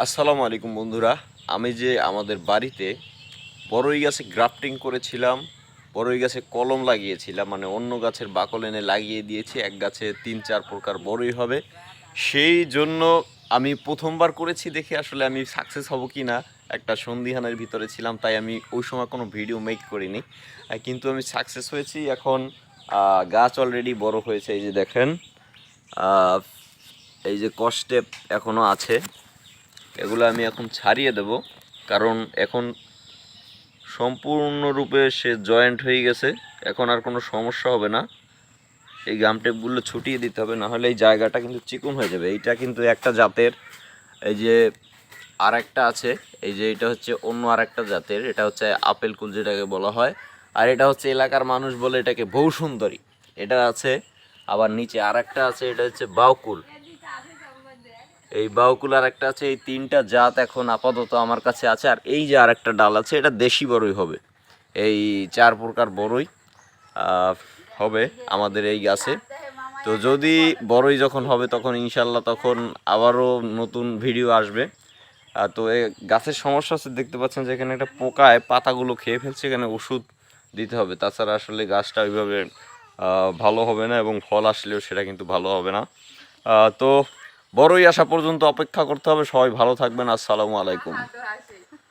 আসসালামু আলাইকুম বন্ধুরা। আমি যে আমাদের বাড়িতে বড়ই গাছে গ্রাফটিং করেছিলাম, বড়ই গাছে কলম লাগিয়েছিলাম, মানে অন্য গাছের বাকল এনে লাগিয়ে দিয়েছি। এক গাছে ৩-৪ প্রকার বড়ই হবে। সেই জন্য আমি প্রথমবার করেছি দেখে আসলে আমি সাকসেস হব কি না একটা সন্দিহানের ভিতরে ছিলাম, তাই আমি ওই সময় কোনো ভিডিও মেক করিনি। কিন্তু আমি সাকসেস হয়েছি। এখন গাছ অলরেডি বড় হয়েছে, এই যে দেখেন। আহ, এই যে কস্টেপ এখনও আছে, এগুলো আমি এখন ছাড়িয়ে দেব, কারণ এখন সম্পূর্ণরূপে সে জয়েন্ট হয়ে গেছে। এখন আর কোনো সমস্যা হবে না। এই গাম টেপগুলো ছুটিয়ে দিতে হবে, না হলে এই জায়গাটা কিন্তু চিকন হয়ে যাবে। এইটা কিন্তু একটা জাতের, এই যে আর একটা আছে, এই যে এটা হচ্ছে অন্য আর একটা জাতের, এটা হচ্ছে আপেল কুল যেটাকে বলা হয়। আর এটা হচ্ছে এলাকার মানুষ বলে এটাকে বউ সুন্দরী। এটা আছে। আবার নিচে আর একটা আছে, এটা হচ্ছে বাউকুল। এই বাউকুল আর একটা আছে। এই তিনটা জাত এখন আপাতত আমার কাছে আছে। আর এই যে আর একটা ডাল আছে, এটা দেশি বড়ই হবে। এই 4 প্রকার বড়ই হবে আমাদের এই গাছে। তো যদি বড়ই যখন হবে তখন ইনশাল্লাহ তখন আবারও নতুন ভিডিও আসবে। তো এই গাছের সমস্যা হচ্ছে, দেখতে পাচ্ছেন যে এখানে একটা পোকায় পাতাগুলো খেয়ে ফেলছে, এখানে ওষুধ দিতে হবে। তাছাড়া আসলে গাছটা ওইভাবে ভালো হবে না, এবং ফল আসলেও সেটা কিন্তু ভালো হবে না। তো বড়ই আসা পর্যন্ত অপেক্ষা করতে হবে। সবাই ভালো থাকবেন। আসসালামু আলাইকুম।